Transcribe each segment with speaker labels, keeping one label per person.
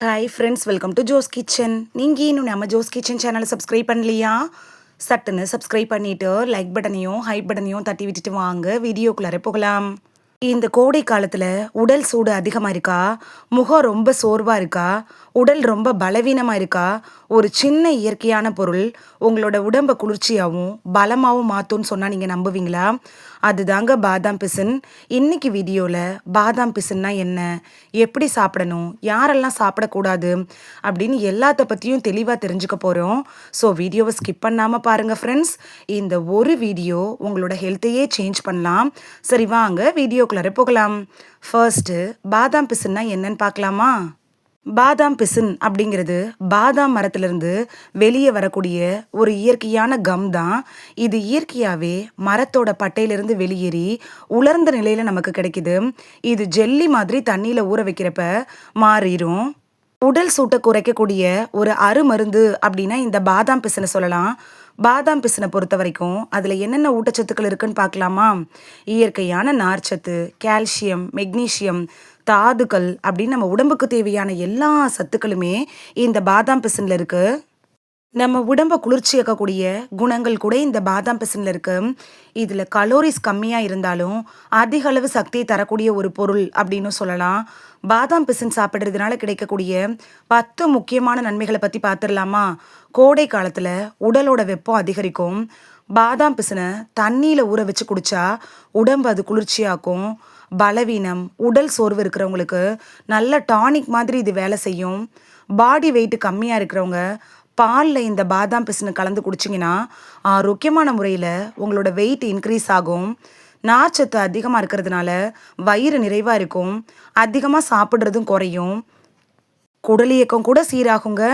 Speaker 1: Hi friends, welcome to Jo's kitchen. நீங்கள் இன்னும் நம்ம ஜோஸ் கிச்சன் சேனலை சப்ஸ்கிரைப் பண்ணலையா? சட்டுன்னு சப்ஸ்கிரைப் பண்ணிவிட்டு லைக் பட்டனையும் ஹைப் பட்டனையும் தட்டி விட்டுட்டு வாங்க வீடியோக்குள்ளார போகலாம். இந்த கோடை காலத்தில் உடல் சூடு அதிகமாக இருக்கா? முகம் ரொம்ப சோர்வாக இருக்கா? உடல் ரொம்ப பலவீனமாக இருக்கா? ஒரு சின்ன இயற்கையான பொருள் உங்களோட உடம்பை குளிர்ச்சியாகவும் பலமாகவும் மாற்றும்னு சொன்னால் நீங்கள் நம்புவீங்களா? அதுதாங்க பாதாம் பிசின். இன்னைக்கு வீடியோவில் பாதாம் பிசின்னா என்ன, எப்படி சாப்பிடணும், யாரெல்லாம் சாப்பிடக்கூடாது அப்படின்னு எல்லாத்த பற்றியும் தெளிவாக தெரிஞ்சுக்க போகிறோம். ஸோ வீடியோவை ஸ்கிப் பண்ணாமல் பாருங்கள் ஃப்ரெண்ட்ஸ். இந்த ஒரு வீடியோ உங்களோட ஹெல்த்தையே சேஞ்ச் பண்ணலாம். சரி வாங்க வீடியோக்குள்ளார போகலாம். ஃபர்ஸ்ட்டு பாதாம் பிசின்னா என்னன்னு பார்க்கலாமா? பாதாம் பிசின் அப்படிங்கிறது பாதாம் மரத்திலிருந்து வெளியே வரக்கூடிய ஒரு இயற்கையான கம் தான். இது இயற்கையாகவே மரத்தோட பட்டையிலிருந்து வெளியேறி உலர்ந்த நிலையில் நமக்கு கிடைக்குது. இது ஜெல்லி மாதிரி தண்ணியில் ஊற வைக்கிறப்ப மாறிடும். உடல் சூட்டை குறைக்கக்கூடிய ஒரு அருமருந்து அப்படின்னா இந்த பாதாம் பிசினை சொல்லலாம். பாதாம் பிசினை பொறுத்த வரைக்கும் அதில் என்னென்ன ஊட்டச்சத்துக்கள் இருக்குன்னு பார்க்கலாமா? இயற்கையான நார்ச்சத்து, கால்சியம், மெக்னீசியம், தாதுக்கள் அப்படின்னு நம்ம உடம்புக்கு தேவையான எல்லா சத்துக்களுமே இந்த பாதாம் பிசினில் இருக்குது. நம்ம உடம்பை குளிர்ச்சியாக்கக்கூடிய குணங்கள் கூட இந்த பாதாம் பிசினில் இருக்கு. இதில் கலோரிஸ் கம்மியாக இருந்தாலும் அதிக அளவு சக்தியை தரக்கூடிய ஒரு பொருள் அப்படின்னு சொல்லலாம். பாதாம் பிசின் சாப்பிட்றதுனால கிடைக்கக்கூடிய 10 முக்கியமான நன்மைகளை பற்றி பார்த்துடலாமா? கோடை காலத்தில் உடலோட வெப்பம் அதிகரிக்கும். பாதாம் பிசினை தண்ணியில் ஊற வச்சு குடித்தா உடம்பு அது குளிர்ச்சியாக்கும். பலவீனம், உடல் சோர்வு இருக்கிறவங்களுக்கு நல்ல டானிக் மாதிரி இது வேலை செய்யும். பாடி வெயிட் கம்மியாக இருக்கிறவங்க பாலில் இந்த பாதாம் பிசினை கலந்து குடிச்சிங்கன்னா ஆரோக்கியமான முறையில் உங்களோட வெயிட் இன்க்ரீஸ் ஆகும். நார்ச்சத்து அதிகமாக இருக்கிறதுனால வயிறு நிறைவாக இருக்கும். அதிகமாக சாப்பிட்றதும் குறையும். குடல் இயக்கம் கூட சீராகுங்க.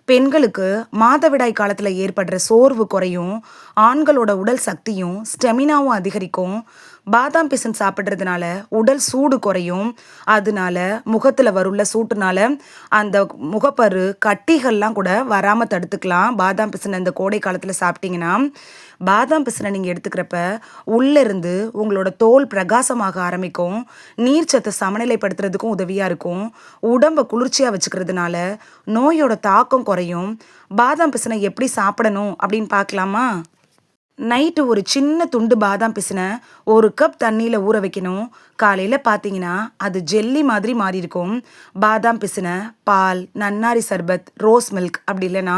Speaker 1: பெண்களுக்கு மாதவிடாய் காலத்தில் ஏற்படுற சோர்வு குறையும். ஆண்களோட உடல் சக்தியும் ஸ்டெமினாவும் அதிகரிக்கும். பாதாம் பிசின் சாப்பிட்றதுனால உடல் சூடு குறையும். அதனால முகத்தில் வருள்ள சூட்டுனால அந்த முகப்பரு கட்டிகள்லாம் கூட வராமல் தடுத்துக்கலாம். பாதாம் பிசினை இந்த கோடை காலத்தில் சாப்பிட்டீங்கன்னா. பாதாம் பிசினை நீங்கள் எடுத்துக்கிறப்ப உள்ளேருந்து உங்களோட தோல் பிரகாசமாக ஆரம்பிக்கும். நீர்ச்சத்தை சமநிலைப்படுத்துறதுக்கும் உதவியாக இருக்கும். உடம்பை குளிர்ச்சியாக வச்சுக்கிறதுனால நோயோட தாக்கம் குறையும். பாதாம் பிசினை எப்படி சாப்பிடணும் அப்படின்னு பார்க்கலாமா? நைட்டு ஒரு சின்ன துண்டு பாதாம் பிசினை 1 கப் தண்ணியில் ஊற வைக்கணும். காலையில் பார்த்தீங்கன்னா அது ஜெல்லி மாதிரி மாறி இருக்கும். பாதாம் பிசினை பால், நன்னாரி சர்பத், ரோஸ் மில்க் அப்படி இல்லைன்னா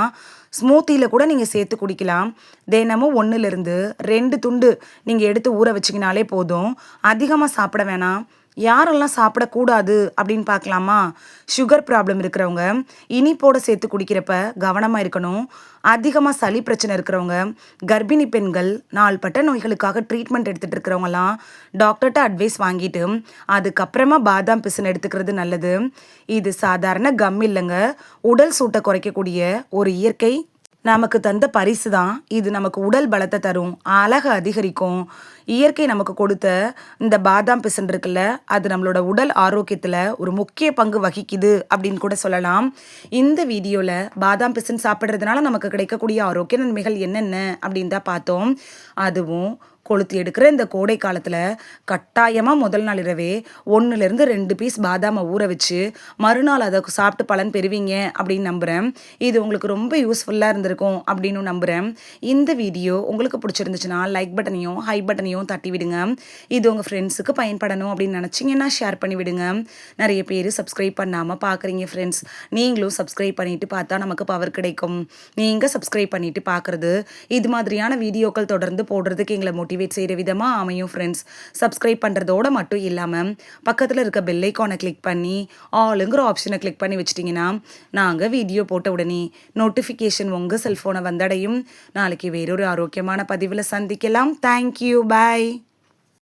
Speaker 1: ஸ்மூத்தியில் கூட நீங்கள் சேர்த்து குடிக்கலாம். தினமும் 1லேருந்து 2 துண்டு நீங்கள் எடுத்து ஊற வச்சிங்கனாலே போதும். அதிகமாக சாப்பிட வேணாம். யாரெல்லாம் சாப்பிடக்கூடாது அப்படின்னு பார்க்கலாமா? சுகர் ப்ராப்ளம் இருக்கிறவங்க இனிப்போடு சேர்த்து குடிக்கிறப்ப கவனமாக இருக்கணும். அதிகமாக சளி பிரச்சனை இருக்கிறவங்க, கர்ப்பிணி பெண்கள், நாள்பட்ட நோய்களுக்காக ட்ரீட்மெண்ட் எடுத்துகிட்டு இருக்கிறவங்கலாம் டாக்டர்கிட்ட அட்வைஸ் வாங்கிட்டு அதுக்கப்புறமா பாதாம் பிசின் எடுத்துக்கிறது நல்லது. இது சாதாரண கம் இல்லைங்க. உடல் சூட்டை குறைக்கக்கூடிய ஒரு இயற்கை நமக்கு தந்த பரிசு தான். இது நமக்கு உடல் பலத்தை தரும், அழகை அதிகரிக்கும். இயற்கை நமக்கு கொடுத்த இந்த பாதாம் பிசின் இருக்குல்ல, அது நம்மளோட உடல் ஆரோக்கியத்தில் ஒரு முக்கிய பங்கு வகிக்குது அப்படின்னு கூட சொல்லலாம். இந்த வீடியோவில் பாதாம் பிசின் சாப்பிட்றதுனால நமக்கு கிடைக்கக்கூடிய ஆரோக்கிய நன்மைகள் என்னென்ன அப்படின்னு தான் பார்த்தோம். அதுவும் கொளுத்தி எடுக்கிற இந்த கோடை காலத்தில் கட்டாயமாக முதல் நாள் இரவே 1லேருந்து 2 பீஸ் பாதாமை ஊற வச்சு மறுநாள் அதை சாப்பிட்டு பலன் பெறுவீங்க அப்படின்னு நம்புகிறேன். இது உங்களுக்கு ரொம்ப யூஸ்ஃபுல்லாக இருந்திருக்கும் அப்படின்னு நம்புகிறேன். இந்த வீடியோ உங்களுக்கு பிடிச்சிருந்துச்சுன்னா லைக் பட்டனையும் ஹை பட்டனையும் தட்டி விடுங்க. இது உங்கள் ஃப்ரெண்ட்ஸுக்கு பயன்படணும் அப்படின்னு நினச்சிங்கன்னா ஷேர் பண்ணி விடுங்க. நிறைய பேர் சப்ஸ்கிரைப் பண்ணாமல் பார்க்குறீங்க ஃப்ரெண்ட்ஸ். நீங்களும் சப்ஸ்கிரைப் பண்ணிவிட்டு பார்த்தா நமக்கு பவர் கிடைக்கும். நீங்கள் சப்ஸ்கிரைப் பண்ணிவிட்டு பார்க்குறது இது மாதிரியான வீடியோக்கள் தொடர்ந்து போடுறதுக்கு எங்களை மோட்டிவேட் செய்கிற விதமாக அமையும் ஃப்ரெண்ட்ஸ். சப்ஸ்கிரைப் பண்ணுறதோட மட்டும் இல்லாமல் பக்கத்தில் இருக்க பெல் ஐக்கானை கிளிக் பண்ணி ஆளுங்கிற ஆப்ஷனை கிளிக் பண்ணி வச்சிட்டிங்கன்னா நாங்கள் வீடியோ போட்ட உடனே நோட்டிஃபிகேஷன் உங்கள் செல்ஃபோனை வந்தடையும். நாளைக்கு வேறொரு ஆரோக்கியமான பதிவில் சந்திக்கலாம். தேங்க்யூ, பாய்.